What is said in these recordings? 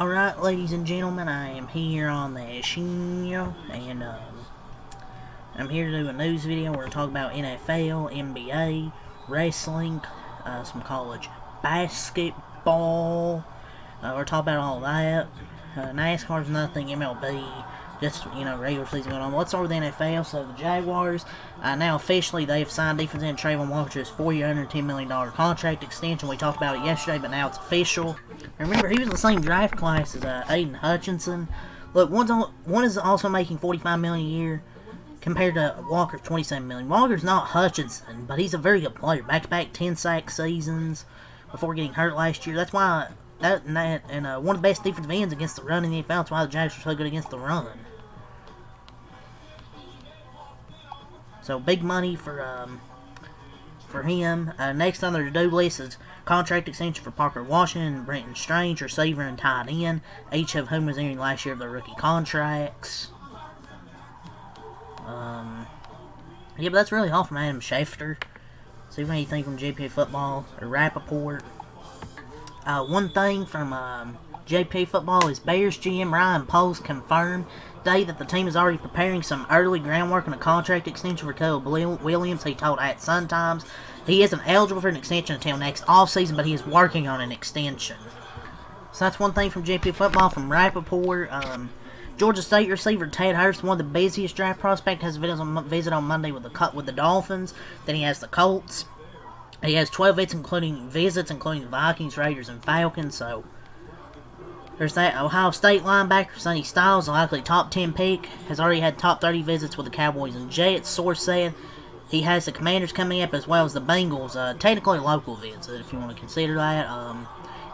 Alright, ladies and gentlemen, I am here on the show, and I'm here to do a news video. We're going to talk about NFL, NBA, wrestling, some college basketball. We're talking about all that. NASCAR's nothing, MLB, just, regular season going on. Let's start with the NFL. So the Jaguars, now officially, they have signed defensive end Trayvon Walker to his 4-year, $110 million contract extension. We talked about it yesterday, but now it's official. Remember, he was in the same draft class as Aiden Hutchinson. Look, one is also making $45 million a year compared to Walker's $27 million. Walker's not Hutchinson, but he's a very good player. Back-to-back 10-sack seasons before getting hurt last year. That's why one of the best defensive ends against the run in the NFL. That's why the Jags are so good against the run. So big money for him. Next on their to-do list is contract extension for Parker Washington and Brenton Strange, receiver and tight end, each of whom was entering last year of their rookie contracts. Yeah, but that's really all from Adam Schefter. See what you think from JPA Football or Rappaport. One thing from JPA Football is Bears GM Ryan Poles confirmed today that the team is already preparing some early groundwork on a contract extension for Caleb Williams. He told at Sun Times he isn't eligible for an extension until next offseason, but he is working on an extension. So that's one thing from JP Football. From Rappaport, Georgia State receiver Ted Hurst, one of the busiest draft prospects, has a visit on Monday with the Dolphins. Then he has the Colts. He has 12 visits, including the Vikings, Raiders, and Falcons. So there's that. Ohio State linebacker Sonny Styles, a likely top 10 pick, has already had top 30 visits with the Cowboys and Jets. Source said he has the Commanders coming up as well as the Bengals. Technically a local visit, if you want to consider that.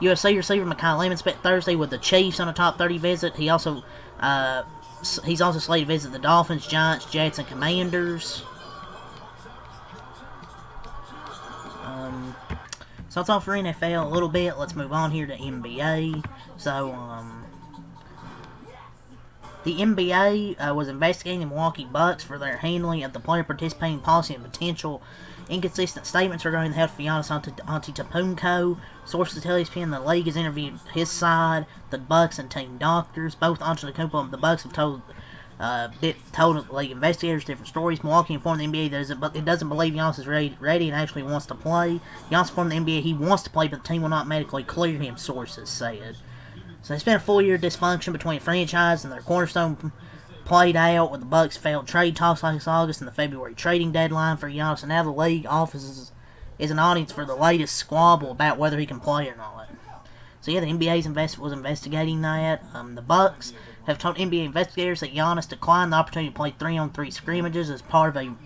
UFC receiver Mekhi Lemon spent Thursday with the Chiefs on a top 30 visit. He's also slated to visit the Dolphins, Giants, Jets, and Commanders. So that's all for NFL a little bit. Let's move on here to NBA. So, the NBA was investigating the Milwaukee Bucks for their handling of the player participating policy and potential inconsistent statements regarding the health of Giannis Antetokounmpo. Sources tell ESPN the league has interviewed his side, the Bucks, and team doctors. Both Antetokounmpo and the Bucks have told league investigators different stories. Milwaukee informed the NBA that it doesn't believe Giannis is ready and actually wants to play. Giannis informed the NBA he wants to play, but the team will not medically clear him, sources said. So it's been a full year of dysfunction between franchise and their cornerstone played out with the Bucks' failed trade talks last August and the February trading deadline for Giannis, and now the league office is an audience for the latest squabble about whether he can play or not. So yeah, the NBA was investigating that. The Bucks have told NBA investigators that Giannis declined the opportunity to play 3-on-3 scrimmages as part of a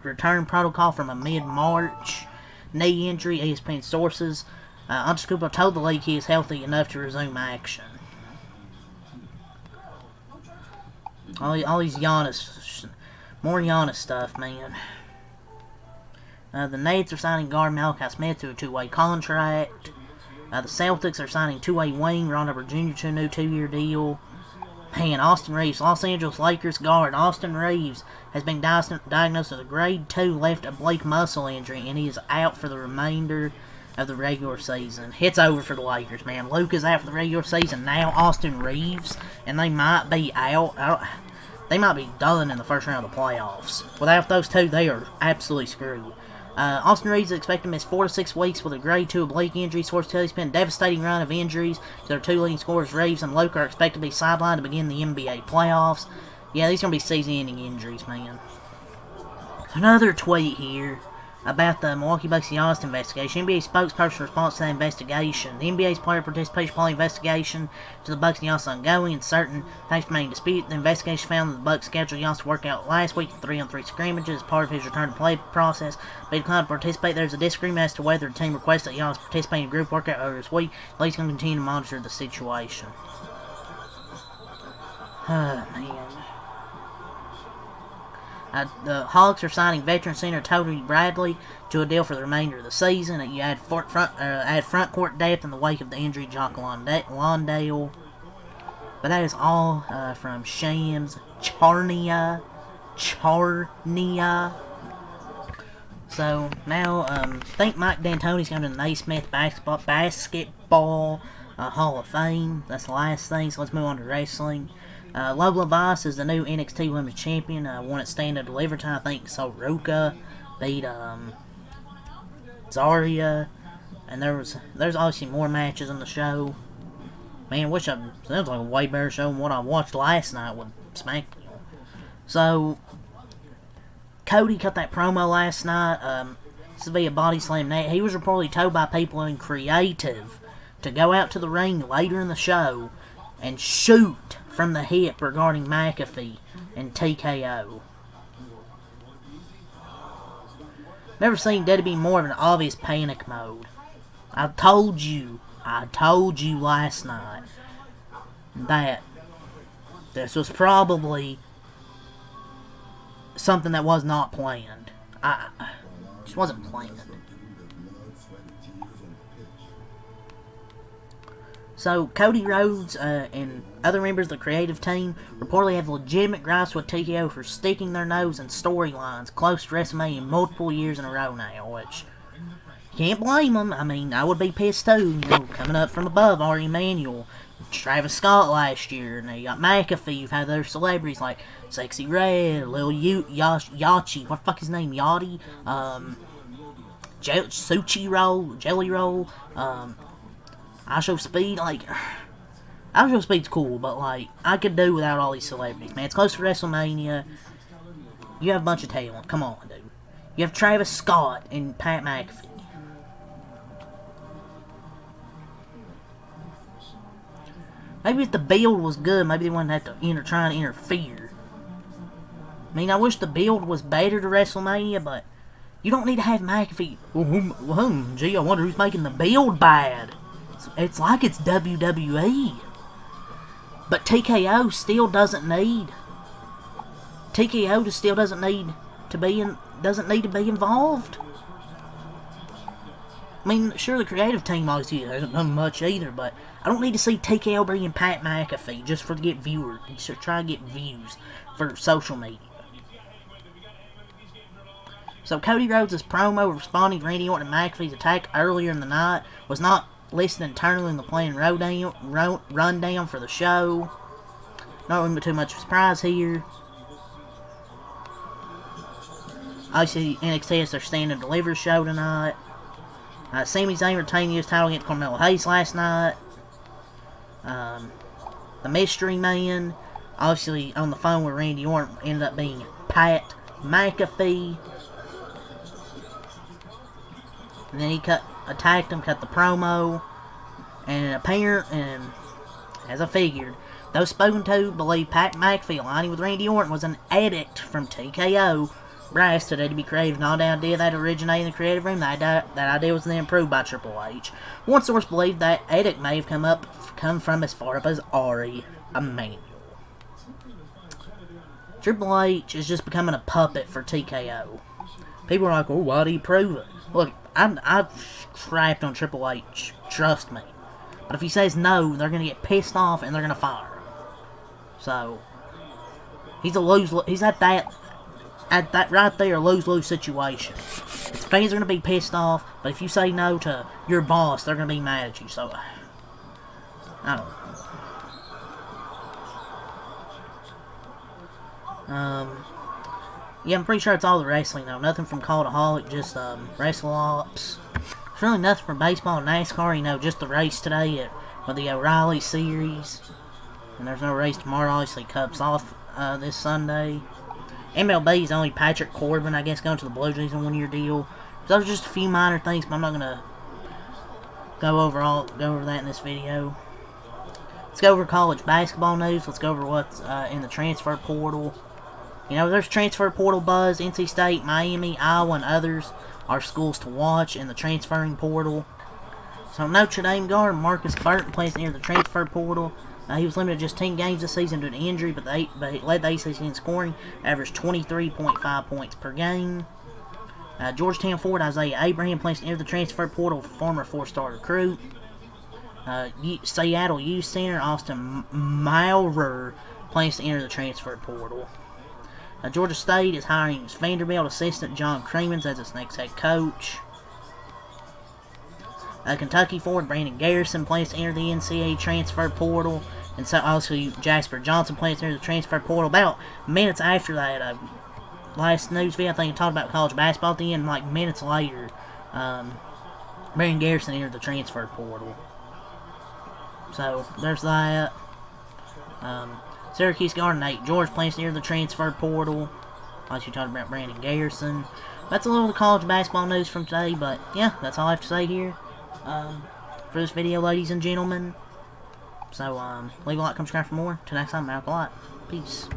return protocol from a mid-March knee injury. ESPN sources Antetokounmpo told the league he is healthy enough to resume action. All these Giannis, more Giannis stuff, man. The Nets are signing guard Malachi Smith to a two-way contract. The Celtics are signing two-way wing Ron Harper Jr. to a new 2-year deal. Man, Austin Reeves, Los Angeles Lakers guard Austin Reeves has been diagnosed with a grade 2 left oblique muscle injury, and he is out for the remainder of the regular season. It's over for the Lakers, man. Luke is out for the regular season. Now Austin Reeves, and they might be out. They might be done in the first round of the playoffs. Without those two, they are absolutely screwed. Austin Reeves is expected to miss 4 to 6 weeks with a grade 2 oblique injury. Sources tell he's been a devastating run of injuries to their two leading scorers. Reeves and Luke are expected to be sidelined to begin the NBA playoffs. Yeah, these are going to be season-ending injuries, man. Another tweet here about the Milwaukee Bucks Giannis investigation. NBA spokesperson responds to that investigation. The NBA's player participation policy investigation to the Bucks Giannis ongoing, and certain things remain in dispute. The investigation found that the Bucks scheduled Giannis to work out last week in 3-on-3 scrimmages as part of his return to play process, but he declined to participate. There's a disagreement as to whether the team requested that Giannis participate in a group workout earlier this week. The league's going to continue to monitor the situation. Man. The Hawks are signing veteran center Tony Bradley to a deal for the remainder of the season. You add front court depth in the wake of the injury Jock Landale. But that is all from Shams Charania. So now, I think Mike D'Antoni's going to the Naismith basketball Hall of Fame. That's the last thing, so let's move on to wrestling. Lola Vice is the new NXT Women's Champion. Won at Stand and Deliver Time. I think Soroka beat Zarya. And there's obviously more matches on the show. Man, that was like a way better show than what I watched last night with SmackDown. So, Cody cut that promo last night. This is via Body Slam Net. He was reportedly told by people in creative to go out to the ring later in the show and shoot from the hip regarding McAfee and TKO. Never seen Daddy be more of an obvious panic mode. I told you last night that this was probably something that was not planned. Just wasn't planned. So, Cody Rhodes and other members of the creative team reportedly have legitimate gripes with TKO for sticking their nose in storylines close to WrestleMania multiple years in a row now, which, can't blame them. I mean, I would be pissed too, coming up from above, Ari Emanuel, Travis Scott last year, and you got McAfee, you've had other celebrities like Sexy Red, Lil Yachty, what the fuck is his name, Yachty, Suchi Roll, Jelly Roll, IShowSpeed, IShowSpeed's cool, but, I could do without all these celebrities, man. It's close to WrestleMania. You have a bunch of talent. Come on, dude. You have Travis Scott and Pat McAfee. Maybe if the build was good, maybe they wouldn't have to try and interfere. I mean, I wish the build was better to WrestleMania, but you don't need to have McAfee. Gee, I wonder who's making the build bad. It's like it's WWE. But TKO still doesn't need. TKO still doesn't need to be involved. I mean, sure, the creative team obviously hasn't done much either, but I don't need to see TKO bringing Pat McAfee just to get viewers, to try to get views for social media. So Cody Rhodes' promo responding to Randy Orton and McAfee's attack earlier in the night was not listed internally in the planned rundown for the show. Not really too much of a surprise here. Obviously, NXT has their Stand and Deliver show tonight. Sami Zayn retained the U.S. title against Carmelo Hayes last night. The Mystery Man, obviously on the phone with Randy Orton, ended up being Pat McAfee. And then he attacked him, cut the promo, and as I figured, those spoken to believe Pat McAfee aligning with Randy Orton was an edict from TKO. Brass today to be creative, not an idea that originated in the creative room. That idea was then improved by Triple H. One source believed that edict may have come from as far up as Ari Emanuel. Triple H is just becoming a puppet for TKO. People are like, oh, why did he prove it? Look, I've crapped on Triple H, trust me. But if he says no, they're going to get pissed off and they're going to fire him. So, he's at that right there, lose-lose situation. His fans are going to be pissed off, but if you say no to your boss, they're going to be mad at you. So, I don't know. Yeah, I'm pretty sure it's all the wrestling, though. Nothing from Cultaholic, just Wrestle Ops. There's really nothing from baseball and NASCAR, just the race today with the O'Reilly Series. And there's no race tomorrow, obviously Cubs off this Sunday. MLB's only Patrick Corbin, I guess, going to the Blue Jays on a one-year deal. So those are just a few minor things, but I'm not going to go over that in this video. Let's go over college basketball news. Let's go over what's in the transfer portal. There's transfer portal buzz. NC State, Miami, Iowa, and others are schools to watch in the transferring portal. So Notre Dame guard Marcus Burton plays near the transfer portal. He was limited to just 10 games this season due to injury, but he led the ACC in scoring, averaged 23.5 points per game. Georgetown forward Isaiah Abraham plays near the transfer portal, former 4-star recruit. Seattle Youth Center Austin Maurer plans to enter the transfer portal. Georgia State is hiring Vanderbilt assistant John Cremins as its next head coach. Kentucky forward Brandon Garrison plans to enter the NCAA transfer portal. And so also Jasper Johnson plans to enter the transfer portal. About minutes after that last news video, I think I talked about college basketball at the end. Like minutes later, Brandon Garrison entered the transfer portal. So there's that. Syracuse guard Nate George plans to enter the transfer portal. Like you talked about Brandon Garrison. That's a little college basketball news from today, but yeah, that's all I have to say here for this video, ladies and gentlemen. So leave a like, subscribe for more. Till next time, I'm out a lot. Peace.